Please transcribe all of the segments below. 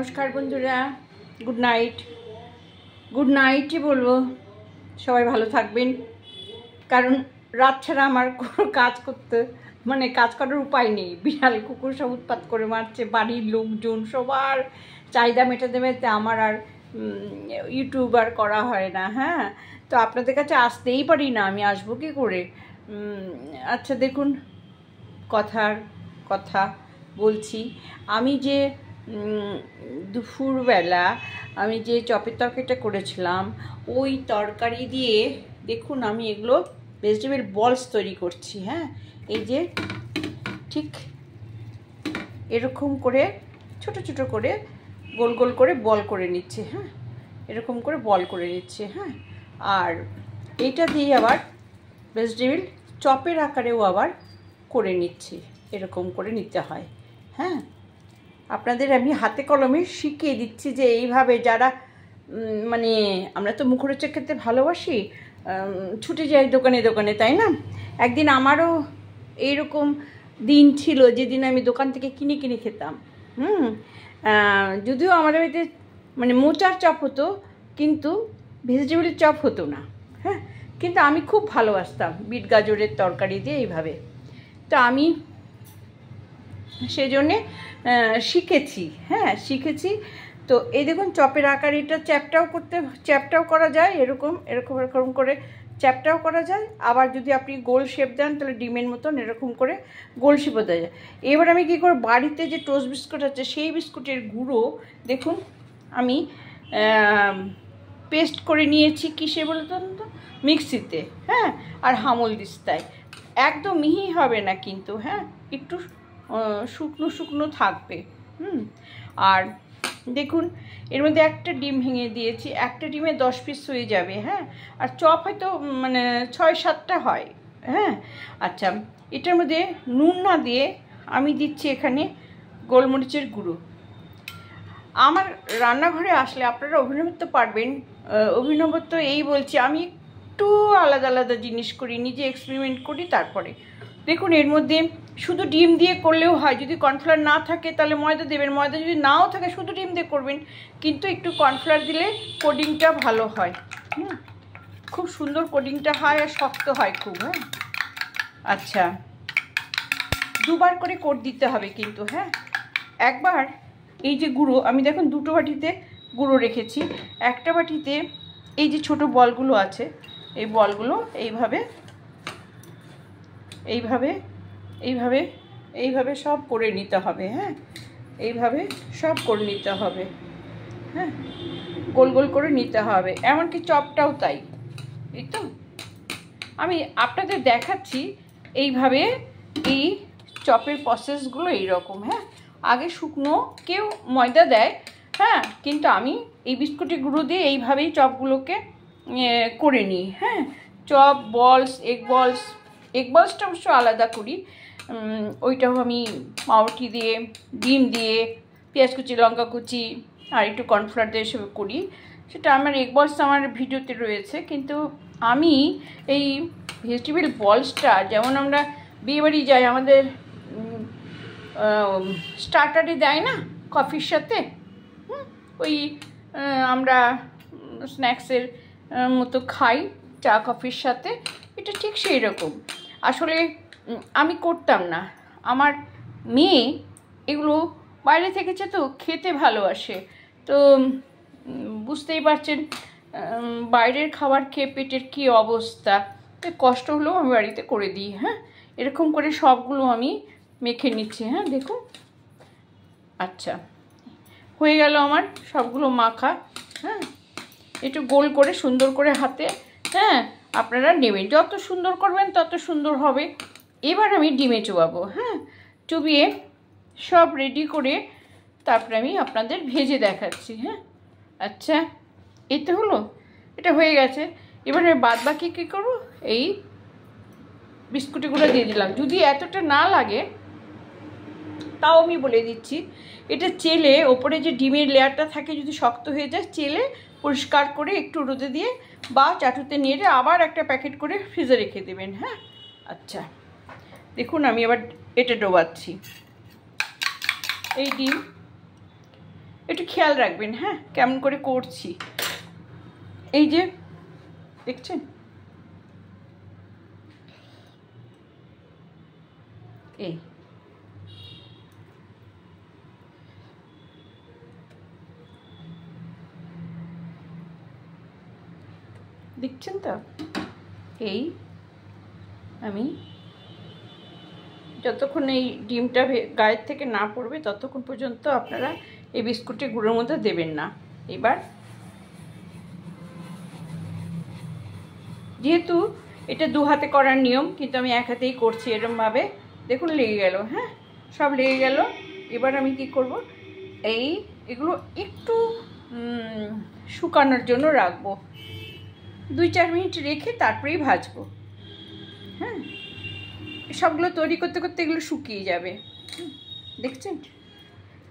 নমস্কার বন্ধুরা, গুড নাইটই বলবো। সবাই ভালো থাকবেন, কারণ রাত ছাড়া আমার কোনো কাজ করতে কাজ করার উপায় নেই। বিড়াল কুকুর সব উৎপাত করে মারছে, বাড়ির লোকজন সবার চাহিদা মেটাতে মেটাতে আমার আর ইউটিউব আর করা হয় না। হ্যাঁ, তো আপনাদের কাছে আসতেই পারি না, আমি আসবো কি করে? আচ্ছা দেখুন, কথা বলছি। আমি যে দুপুরবেলা আমি যে চপের তরকারিটা করেছিলাম, ওই তরকারি দিয়ে দেখুন আমি এগুলো ভেজিটেবল বলস তৈরি করছি। হ্যাঁ, এই যে ঠিক এরকম করে ছোট ছোট করে গোল গোল করে বল করে নিচ্ছে। হ্যাঁ, এরকম করে বল করে নিচ্ছে। হ্যাঁ, আর এইটা দিয়ে আবার ভেজিটেবল চপের আকারেও আবার করে নিচ্ছি। এরকম করে নিতে হয়। হ্যাঁ, আপনাদের আমি হাতে কলমে শিখিয়ে দিচ্ছি যে এইভাবে যারা আমরা তো মুখরোচক খেতে ভালোবাসি, ছুটে যাই দোকানে দোকানে, তাই না? একদিন আমারও এইরকম দিন ছিল যেদিন আমি দোকান থেকে কিনে কিনে খেতাম। যদিও আমাদের বাড়িতে মোচার চপ হতো, কিন্তু ভেজিটেবলের চপ হতো না। হ্যাঁ, কিন্তু আমি খুব ভালোবাসতাম বিট গাজরের তরকারি দিয়ে এইভাবে। তো আমি সেজন্যে শিখেছি। হ্যাঁ, শিখেছি। তো এই দেখুন চপের আকার, এটা চ্যাপটাও করা যায়, এরকম এরকম এরকম করে চ্যাপটাও করা যায়। আবার যদি আপনি গোল শেপ দেন তাহলে ডিমের মতন এরকম করে গোল শেপও দেওয়া যায়। এবার আমি কী করে, বাড়িতে যে টোস্ট বিস্কুট আছে সেই বিস্কুটের গুঁড়ো দেখুন আমি পেস্ট করে নিয়েছি। কিসে বলতো? মিক্সিতে। হ্যাঁ, আর হামল দিস্তায়। একদম মিহি হবে না কিন্তু, হ্যাঁ, একটু শুকনো শুকনো থাকবে। আর দেখুন এর মধ্যে একটা ডিম ভেঙে দিয়েছি। একটা ডিমে 10 পিস হয়ে যাবে। হ্যাঁ, আর চপ হয়তো 6-7টা হয়। হ্যাঁ, আচ্ছা, এটার মধ্যে নুন না দিয়ে আমি দিচ্ছি এখানে গোলমরিচের গুঁড়ো। আমার রান্নাঘরে আসলে আপনারা অভিনবত্ব পারবেন। অভিনবত্ব এই বলছি, আমি একটু আলাদা আলাদা জিনিস করি, নিজে এক্সপেরিমেন্ট করি। তারপরে দেখুন এর মধ্যে শুধু ডিম দিয়ে করলেও হয়। যদি কর্নফ্লাওয়ার না থাকে তাহলে ময়দা দেবেন, ময়দা যদি নাও থাকে শুধু ডিম দিয়ে করবেন, কিন্তু একটু কর্নফ্লাওয়ার দিলে কোডিংটা ভালো হয়। খুব সুন্দর কোডিংটা হয় আর শক্ত হয় খুব। হ্যাঁ, আচ্ছা, দুবার করে কোট দিতে হবে কিন্তু। হ্যাঁ, একবার এই যে গুঁড়ো, আমি দেখুন দুটো বাটিতে গুঁড়ো রেখেছি। একটা বাটিতে এই যে ছোট বলগুলো আছে, এই বলগুলো এইভাবে এইভাবে এইভাবে এইভাবে সব করে নিতে হবে। হ্যাঁ, এইভাবে সব করে নিতে হবে। হ্যাঁ, গোল গোল করে নিতে হবে। এমনকি চপটাও তাই। এই তো আমি আপনাদের দেখাচ্ছি এইভাবে। এই চপের প্রসেসগুলো এইরকম। হ্যাঁ, আগে শুকনো কেউ ময়দা দেয়। হ্যাঁ, কিন্তু আমি এই বিস্কুটের গুঁড়ো দিয়ে এইভাবেই চপগুলোকে করে নিই। হ্যাঁ, চপ, বলস, এগ বলসটা অবশ্য আলাদা করি। ওইটাও আমি পাউরুটি দিয়ে, ডিম দিয়ে, পেঁয়াজ কুচি, লঙ্কা কুচি আর একটু কর্নফ্লাওয়ার দিয়ে এসব করি। সেটা আমার এগ বলস আমার ভিডিওতে রয়েছে। কিন্তু আমি এই ভেজিটেবল বলসটা, যেমন আমরা বিয়েবাড়ি যাই, আমাদের স্টার্টারে দেয় না কফির সাথে, ওই আমরা স্ন্যাক্সের মতো খাই চা কফির সাথে, এটা ঠিক সেই রকম। আসলে আমি করতাম না, আমার মেয়ে এগুলো বাইরে থেকেছে তো খেতে ভালোবাসে। তো বুঝতেই পারছেন বাইরের খাবার খেয়ে পেটের কী অবস্থা। তো কষ্ট হলেও আমি বাড়িতে করে দিই। হ্যাঁ, এরকম করে সবগুলো আমি মেখে নিচ্ছি। হ্যাঁ, দেখুন। আচ্ছা, হয়ে গেল আমার সবগুলো মাখা। হ্যাঁ, একটু গোল করে সুন্দর করে হাতে, হ্যাঁ, আপনারা নেবেন, যত সুন্দর করবেন তত সুন্দর হবে। এবার আমি ডিমে চুবাবো। হ্যাঁ, চুবিয়ে সব রেডি করে তারপরে আমি আপনাদের ভেজে দেখাচ্ছি। হ্যাঁ, আচ্ছা, এই তো হলো, এটা হয়ে গেছে। এবার আমি বাদ বাকি কী করবো, এই বিস্কুটগুলো দিয়ে দিলাম। যদি এতটা না লাগে তাও আমি বলে দিচ্ছি, এটা চেলে ওপরে যে ডিমের লেয়ারটা থাকে যদি শক্ত হয়ে যায়, চেলে পরিষ্কার করে একটু রোদে দিয়ে বা চাটুতে নিয়ে আবার একটা প্যাকেট করে ফ্রিজে রেখে দেবেন। হ্যাঁ, আচ্ছা, দেখুন আমি এবার এটা ডোবাচ্ছি। এই ডিম একটু খেয়াল রাখবেন, হ্যাঁ, কেমন করে করছি। এই যে দেখছেন, এই দেখছেন তো, এই আমি যতক্ষণ এই ডিমটা গায়ের থেকে না পড়বে ততক্ষণ পর্যন্ত আপনারা এই বিস্কুটের গুঁড়োর মধ্যে দেবেন না। এবার যেহেতু এটা দু হাতে করার নিয়ম, কিন্তু আমি এক হাতেই করছি এরকমভাবে, দেখুন লেগে গেল, হ্যাঁ, সব লেগে গেল। এবার আমি কি করব, এগুলো একটু শুকানোর জন্য রাখবো, 2-4 মিনিট রেখে তারপরেই ভাজবো। হ্যাঁ, সবগুলো তৈরি করতে করতে এগুলো শুকিয়ে যাবে। দেখছেন,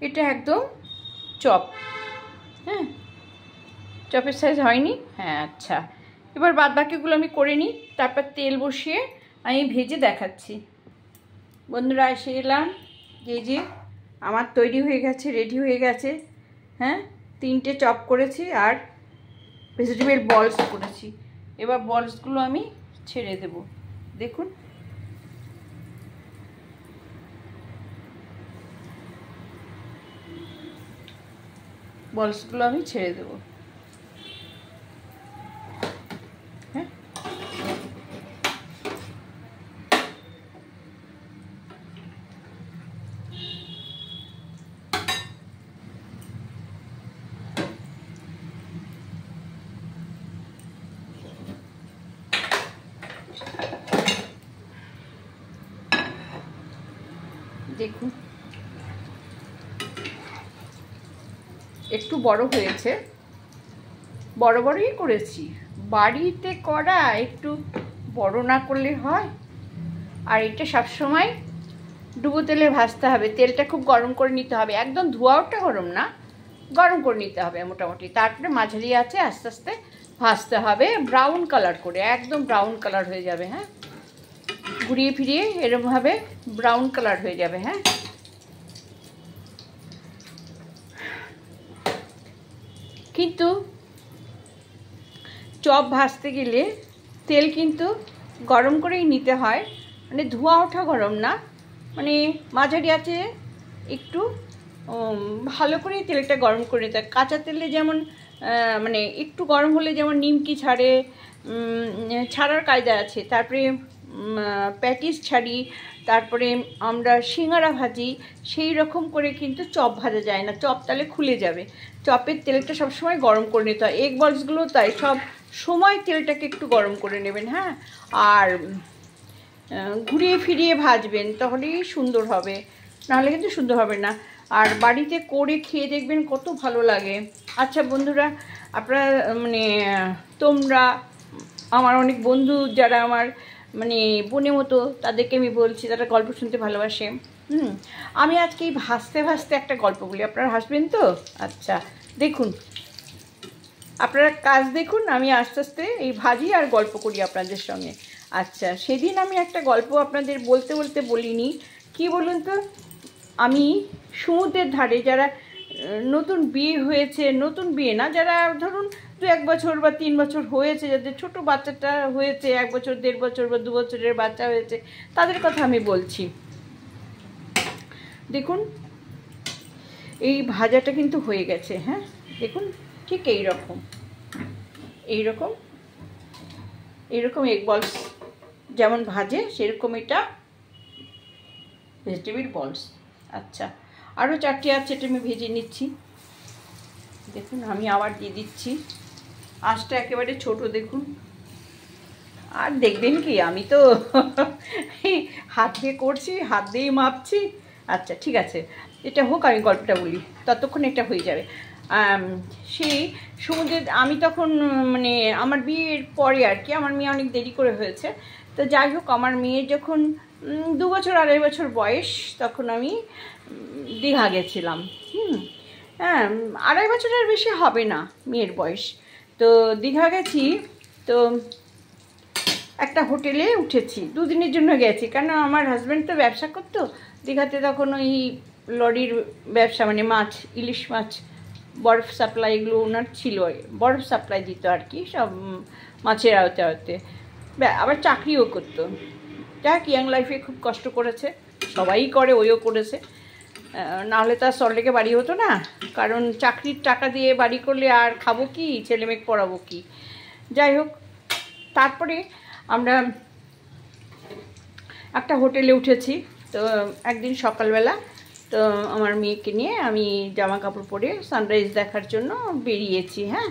এটা একদম চপ, হ্যাঁ, চপের সাইজ হয়নি, হ্যাঁ, আচ্ছা। এবার বাদ বাকিগুলো আমি করে নিই, তারপর তেল বসিয়ে আমি ভেজে দেখাচ্ছি। বন্ধুরা, এসে এলাম, যে আমার তৈরি হয়ে গেছে, রেডি হয়ে গেছে। হ্যাঁ, 3টে চপ করেছি আর ভেজিটেবল বলস করেছি। এবার বলসগুলো আমি ছেড়ে দেব, দেখুন। বলসগুলো আমি ছেড়ে দেব, হ্যাঁ। দেখুন, একটু বড় হয়েছে, বড় বড়ই করেছি। বাড়িতে করা একটু বড় না করলে হয়। আর এটা সবসময় ডুবো তেলে ভাজতে হবে, তেলটা খুব গরম করে নিতে হবে, একদম ধোঁয়াটা গরম না, গরম করে নিতে হবে মোটামুটি। তারপরে মাঝারি আছে আস্তে আস্তে ভাজতে হবে, ব্রাউন কালার করে, একদম ব্রাউন কালার হয়ে যাবে। হ্যাঁ, ঘুরিয়ে ফিরিয়ে এরকমভাবে ব্রাউন কালার হয়ে যাবে। হ্যাঁ, কিন্তু চপ ভাজতে গেলে তেল কিন্তু গরম করেই নিতে হয়, মানে ধোঁয়া ওঠা গরম না, মানে মাঝারি আছে একটু ভালো করে তেলটা গরম করে নিতে হয়। কাঁচা তেলে যেমন মানে একটু গরম হলে যেমন নিমকি ছাড়ে, ছাড়ার কায়দা আছে, তারপরে প্যাটিস ছাড়ি, তারপরে আমরা সিঙ্গারা ভাজি, সেই রকম করে কিন্তু চপ ভাজা যায় না, চপ তাহলে খুলে যাবে। চপের তেলটা সবসময় গরম করে নিতে হয়, এগ বলসগুলো তাই, সব সময় তেলটাকে একটু গরম করে নেবেন। হ্যাঁ, আর ঘুরিয়ে ফিরিয়ে ভাজবেন, তাহলেই সুন্দর হবে, নাহলে কিন্তু সুন্দর হবে না। আর বাড়িতে করে খেয়ে দেখবেন কত ভালো লাগে। আচ্ছা বন্ধুরা, আপনারা মানে তোমরা আমার অনেক বন্ধু যারা আমার মানে বোনের মতো, তাদেরকে আমি বলছি, তারা গল্প শুনতে ভালোবাসে। আমি আজকে এই ভাজতে ভাজতে একটা গল্প বলি, আপনারা হাসবেন তো? আচ্ছা দেখুন, আপনারা কাজ দেখুন, আমি আস্তে আস্তে এই ভাজি আর গল্প করি আপনাদের সঙ্গে। আচ্ছা, সেদিন আমি একটা গল্প আপনাদের বলতে বলতে বলিনি, কি বলুন তো, আমি সমুদ্রের ধারে যারা নতুন বিয়ে হয়েছে, নতুন বিয়ে না, যারা ধরুন 2-1 বছর বা 3 বছর হয়েছে, যাদের ছোট বাচ্চাটা হয়েছে, 1 বছর 1.5 বছর বা 2 বছরের বাচ্চা হয়েছে, তাদের কথা আমি বলছি। দেখুন, এই ভাজাটা কিন্তু হয়ে গেছে। হ্যাঁ, দেখুন, ঠিক এইরকম এগ বলস যেমন ভাজে সেরকম এটা ভেজিটেবল বলস। আচ্ছা, আরও 4টে আছে, এটা আমি ভেজে নিচ্ছি। দেখুন, আমি আবার দিয়ে দিচ্ছি, আঁচটা একেবারে ছোট, দেখুন। আর দেখবেন কি, আমি তো হাত দিয়ে করছি, হাত দিয়েই মাপছি। আচ্ছা ঠিক আছে, এটা হোক, আমি গল্পটা বলি, ততক্ষণ এটা হয়ে যাবে। সেই সমুদ্রে আমি তখন মানে আমার বিয়ের পরে আর কি, আমার মেয়ে অনেক দেরি করে হয়েছে, তো যাই হোক, আমার মেয়ের যখন 2 বছর 2.5 বছর বয়স, তখন আমি দীঘা গেছিলাম। হ্যাঁ, 2.5 বছরের বেশি হবে না মেয়ের বয়স। তো দীঘা গেছি, তো একটা হোটেলে উঠেছি, 2 দিনের জন্য গেছি, কেন আমার হাজব্যান্ড তো ব্যবসা করতো দীঘাতে, তখন ওই লরির ব্যবসা, মানে মাছ, ইলিশ মাছ বরফ সাপ্লাই এগুলো ওনার ছিল, বরফ সাপ্লাই দিত আর কি সব মাছের আওতে আওতে, আবার চাকরিও করতো। যাক, ইয়াং লাইফে খুব কষ্ট করেছে, সবাই করে, ওইও করেছে, নাহলে তার সল্টলেকে বাড়ি হতো না, কারণ চাকরির টাকা দিয়ে বাড়ি করলে আর খাবো কি, ছেলে মেয়ে পড়াবো কি। যাই হোক, তারপরে আমরা একটা হোটেলে উঠেছি। তো একদিন সকালবেলা তো আমার মেয়েকে নিয়ে আমি জামা কাপড় পরে সানরাইজ দেখার জন্য বেরিয়েছি। হ্যাঁ,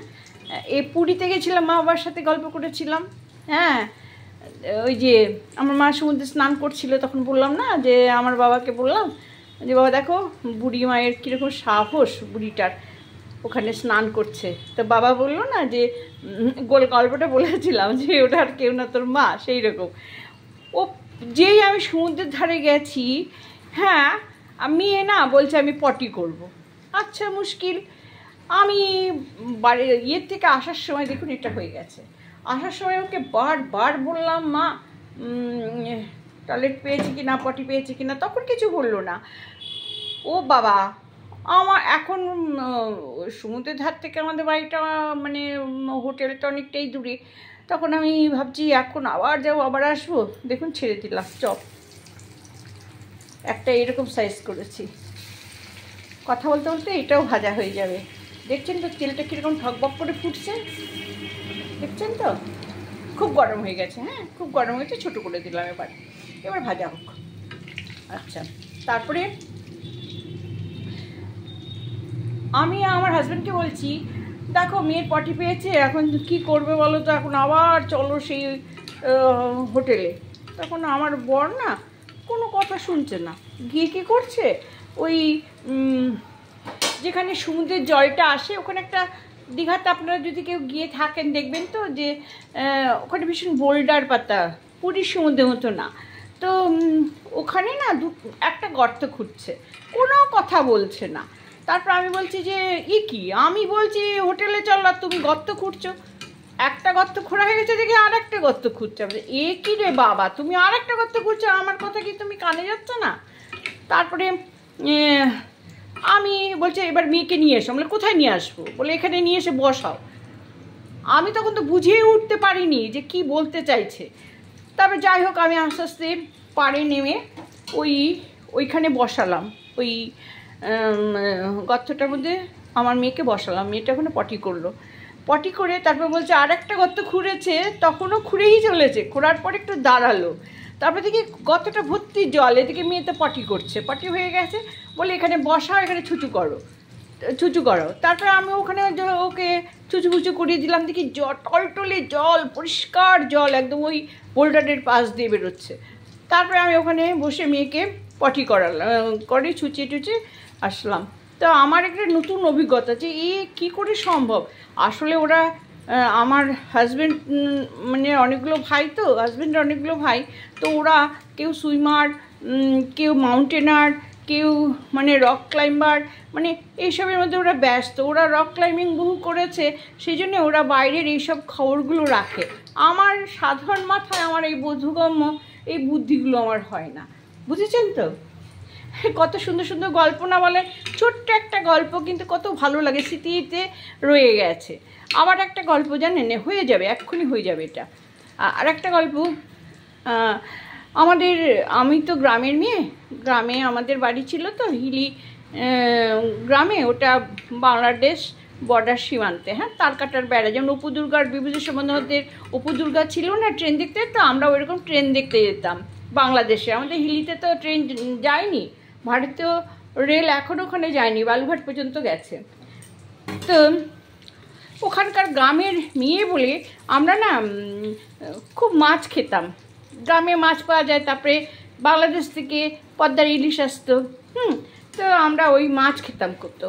পুরীতে গেছিলাম, মা বাবার সাথে গল্প করেছিলাম। হ্যাঁ, ওই যে আমার মা সমুদ্রে স্নান করছিল, তখন বললাম না যে আমার বাবাকে বললাম যে বাবা দেখো বুড়ি মায়ের কীরকম সাহস, বুড়িটার ওখানে স্নান করছে। তো বাবা বললো না যে গল্পটা বলেছিলাম যে ওটা আর কেউ না, তোর মা, সেই রকম। ও যেই আমি সমুদ্রের ধারে গেছি, হ্যাঁ, আমি না বলছে আমি পটি করব। আচ্ছা, মুশকিল। আমি ইয়ের থেকে আসার সময় দেখুন এটা হয়ে গেছে। আসার সময় ওকে বারবার বললাম, মা টয়লেট পেয়েছি কি না, পটি পেয়েছি কি না, তখন কিছু বললো না। ও বাবা, আমার এখন সমুদ্রের ধার থেকে আমাদের বাড়িটা মানে হোটেলটা অনেকটাই দূরে, তখন আমি ভাবছি এখন আবার যাবো, আবার আসবো। দেখুন ছেড়ে দিলাম চপ, একটা এরকম সাইজ করেছি। কথা বলতে বলতে এটাও ভাজা হয়ে যাবে। দেখছেন তো তেলটা কীরকম ঠকবক করে ফুটছে, দেখছেন তো? খুব গরম হয়ে গেছে। হ্যাঁ, খুব গরম হয়েছে, ছোটো করে দিলাম। এবার ভাজা হোক। আচ্ছা, তারপরে আমি আমার হাজব্যান্ডকে বলছি, দেখো মেয়ের পটি পেয়েছে, এখন কি করবে বলো তো, এখন আবার চলো সেই হোটেলে। তখন আমার বর না কোনো কথা শুনছে না, গিয়ে কী করছে, ওই যেখানে সমুদ্রের জলটা আসে, ওখানে একটা দীঘাতে আপনারা যদি কেউ গিয়ে থাকেন দেখবেন তো যে ওখানে ভীষণ বোল্ডার পাতা, পুরীর সমুদ্রের মতো না। তো ওখানে না একটা গর্ত খুঁড়ছে, কোনো কথা বলছে না। তারপর আমি বলছি যে কি, আমি বলছি হোটেলে চল, আর তুমি গর্ত খুঁড়ছো। একটা গর্ত খোঁড়া হয়ে গেছে দেখে আর একটা গর্ত খুঁড়ছে। কি রে বাবা, তুমি আর একটা গর্ত খুঁড়ছো, আমার কথা কি তুমি কানে যাচ্ছ না? তারপরে আমি বলছি এবার মেয়েকে নিয়ে এসো। বলে কোথায় নিয়ে আসবো? বলে এখানে নিয়ে এসে বসাও। আমি তখন তো বুঝিয়ে উঠতে পারিনি যে কি বলতে চাইছে। তারপরে যাই হোক, আমি আস্তে আস্তে পাড়ে নেমে ওইখানে বসালাম, ওই গর্তটার মধ্যে আমার মেয়েকে বসালাম। মেয়েটা ওখানে পটি করলো, পটি করে তারপর বলছে আর একটা গর্ত খুঁড়েছে, তখনও খুঁড়েই চলেছে। খোঁড়ার পর একটু দাঁড়ালো, তারপর দেখি গর্তটা ভর্তি জল, এদিকে মেয়েতে পটি করছে, পটি হয়ে গেছে। বলে এখানে বসাও, এখানে ছুঁচু করো। তারপরে আমি ওখানে ওকে ছুঁচু করিয়ে দিলাম। দেখি টলটলে জল, পরিষ্কার জল, একদম ওই বোল্ডারের পাশ দিয়ে বেরোচ্ছে। তারপরে আমি ওখানে বসে মেয়েকে পটি করে ছুঁচিয়ে আসলাম। তো আমার একটা নতুন অভিজ্ঞতা যে কী করে সম্ভব। আসলে ওরা আমার হাজব্যান্ড মানে অনেকগুলো ভাই, তো হাজব্যান্ডের অনেকগুলো ভাই, তো ওরা কেউ সুইমার, কেউ মাউন্টেনার, কেউ মানে রক ক্লাইম্বার, মানে এইসবের মধ্যে ওরা ব্যস্ত। ওরা রক ক্লাইম্বিং বহু করেছে, সেই জন্য ওরা বাইরের এইসব খবরগুলো রাখে। আমার সাধারণ মাথায় আমার এই বোধগম্য এই বুদ্ধিগুলো আমার হয় না, বুঝেছেন তো? কত সুন্দর সুন্দর গল্প না বলে, ছোট্ট একটা গল্প কিন্তু কত ভালো লাগে, স্মৃতিতে রয়ে গেছে। আবার একটা গল্প জানেন, হয়ে যাবে, এক্ষুনি হয়ে যাবে এটা। আর একটা গল্প, আমি তো গ্রামের মেয়ে, গ্রামে আমাদের বাড়ি ছিল তো হিলি গ্রামে, ওটা বাংলাদেশ বর্ডার সীমান্তে। হ্যাঁ, তারকাটার বেড়া, যেমন অপু দুর্গার বিভূতিভূষণ বন্দ্যোপাধ্যায়ের অপু দুর্গা ছিল না, ট্রেন দেখতে, তো আমরা ওইরকম ট্রেন দেখতে যেতাম বাংলাদেশে। আমাদের হিলিতে তো ট্রেন যায়নি, ভারতীয় রেল এখনও ওখানে যায়নি, বালুঘাট পর্যন্ত গেছে। তো ওখানকার গ্রামের মেয়ে বলে আমরা না খুব মাছ খেতাম, গ্রামে মাছ পাওয়া যায়, তারপরে বাংলাদেশ থেকে পদ্মার ইলিশ আসতো। তো আমরা ওই মাছ খেতাম। করতো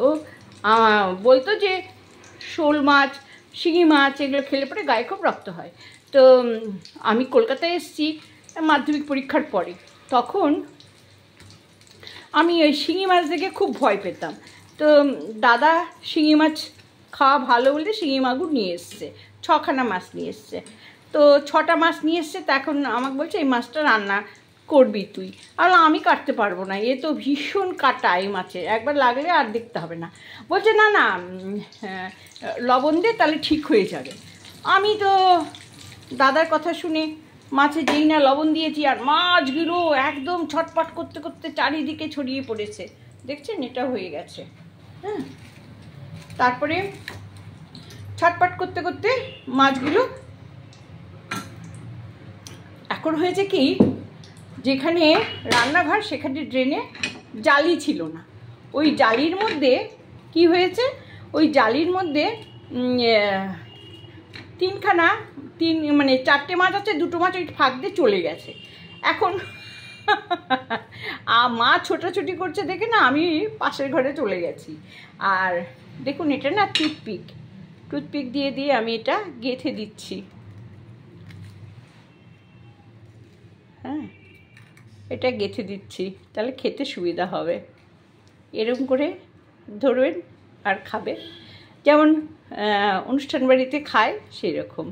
বলতো যে শোল মাছ, শিঙি মাছ এগুলো খেলে পরে গায়ে খুব রক্ত হয়। তো আমি কলকাতায় এসেছি মাধ্যমিক পরীক্ষার পরে, তখন আমি ওই শিঙি মাছ দেখে খুব ভয় পেতাম। তো দাদা শিঙি মাছ খাওয়া ভালো বলে শিঙি মাগুর নিয়ে এসছে, 6খানা মাছ নিয়ে এসছে। তো 6টা মাছ নিয়ে এসছে। তো এখন আমাকে বলছে এই মাছটা রান্না করবি তুই। আর আমি কাটতে পারবো না, এ তো ভীষণ কাটা এই মাছের, একবার লাগলে আর দেখতে হবে না। বলছে না না লবণ দে তাহলে ঠিক হয়ে যাবে। আমি তো দাদার কথা শুনে মাছে যেই না লবণ দিয়েছি, আর মাছগুলো একদম ছটপট করতে করতে চারিদিকে ছড়িয়ে পড়েছে। দেখছেন, এটা হয়ে গেছে। হ্যাঁ, তারপরে ছটপট করতে করতে মাছগুলো এখন হয়েছে কি, যেখানে রান্নাঘর সেখানে ড্রেনে জালি ছিল না। ওই জালির মধ্যে কি হয়েছে, ওই জালির মধ্যে মানে 4টে মাছ আছে, 2টো মাছ ওই ফাঁক দিয়ে চলে গেছে। এখন মা ছোটাছুটি করছে দেখে না আমি পাশের ঘরে চলে গেছি। আর দেখুন, এটা না টুথপিক দিয়ে দিয়ে আমি এটা গেঁথে দিচ্ছি। হ্যাঁ, এটা গেঁথে দিচ্ছি, তাহলে খেতে সুবিধা হবে। এরকম করে ধরবেন আর খাবে, যেমন অনুষ্ঠান বাড়িতে খায় সেই রকম।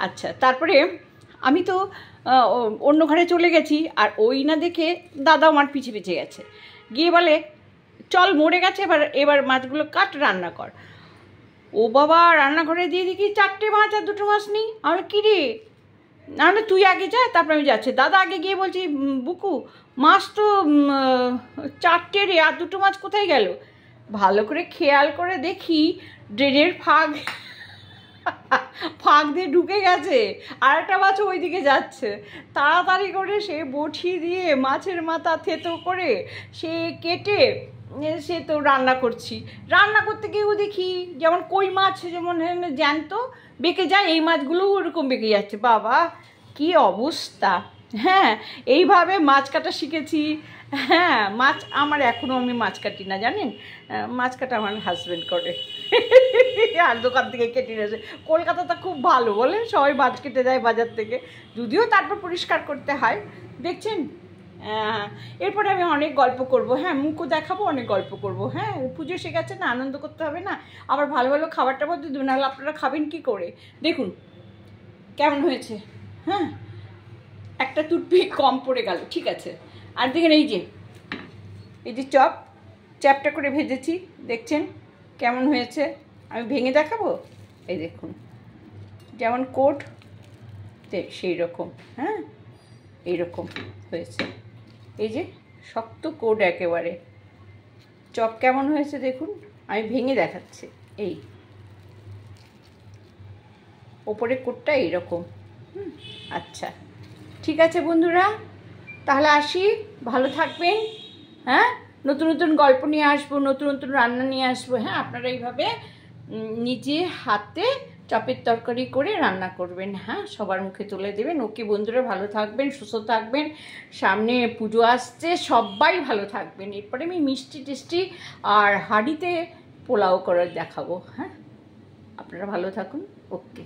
আচ্ছা, তারপরে আমি তো অন্য ঘরে চলে গেছি, আর ওই না দেখে দাদা আমার পিছে পিছে গেছে, গিয়ে বলে চল মরে গেছে, এবার মাছগুলো কাট, রান্না কর। ও বাবা, রান্নাঘরে দিয়ে দেখি 4টে মাছ আর 2টো মাছ নেই। আমার কী রে, না তুই আগে যা, তারপরে আমি যাচ্ছি। দাদা আগে গিয়ে বলছি বুকু মাছ তো 4টে রে, আর 2টো মাছ কোথায় গেল? ভালো করে খেয়াল করে দেখি ড্রেনের ফাঁক দিয়ে ঢুকে গেছে, আর একটা মাছ ওইদিকে যাচ্ছে। তাড়াতাড়ি করে সে বটি দিয়ে মাছের মাথা থেতো করে সে কেটে সে তো রান্না করতে গিয়েও দেখি যেমন কই মাছ যেমন জ্যান্ত বেঁকে যায়, এই মাছগুলোও ওরকম বেঁকে যাচ্ছে। বাবা কি অবস্থা! হ্যাঁ, এইভাবে মাছ কাটা শিখেছি। হ্যাঁ, আমার এখনও আমি মাছ কাটি না, জানেন, মাছ কাটা আমার হাজব্যান্ড করে। আর দোকান থেকে কেটে নিয়েছে। কলকাতাটা খুব ভালো, বলেন, সবাই মাছ কেটে দেয় বাজার থেকে, যদিও তারপর পরিষ্কার করতে হয়। দেখছেন, এরপরে আমি অনেক গল্প করব। হ্যাঁ, মুখও দেখাবো, অনেক গল্প করব। হ্যাঁ, পুজো এসে গেছে না, আনন্দ করতে হবে না? আবার ভালো ভালো খাবার টাবার দিই, নাহলে আপনারা খাবেন কি করে? দেখুন কেমন হয়েছে। হ্যাঁ, একটা টুথপিক কম পড়ে গেল, ঠিক আছে। আর দেখেন এই যে চ্যাপটা করে ভেজেছি, দেখছেন কেমন হয়েছে? আমি ভেঙে দেখাবো, এই দেখুন যেমন কোট সেই রকম। হ্যাঁ, এইরকম হয়েছে, এই যে শক্ত কোট একেবারে। চপ কেমন হয়েছে দেখুন, আমি ভেঙে দেখাচ্ছি। এই ওপরে কোটটা এইরকম। আচ্ছা, ঠিক আছে বন্ধুরা, তাহলে আসি, ভালো থাকবেন। হ্যাঁ, নতুন নতুন গল্প নিয়ে আসবো, নতুন নতুন রান্না নিয়ে আসবো। হ্যাঁ, আপনারা এইভাবে নিজে হাতে চপের তরকারি করে রান্না করবেন। হ্যাঁ, সবার মুখে তুলে দেবেন। ওকে বন্ধুরা, ভালো থাকবেন, সুস্থ থাকবেন। সামনে পুজো আসছে, সবাই ভালো থাকবেন। এরপরে আমি মিষ্টি টিষ্টি আর হাঁড়িতে পোলাও করার দেখাবো। হ্যাঁ, আপনারা ভালো থাকুন। ওকে।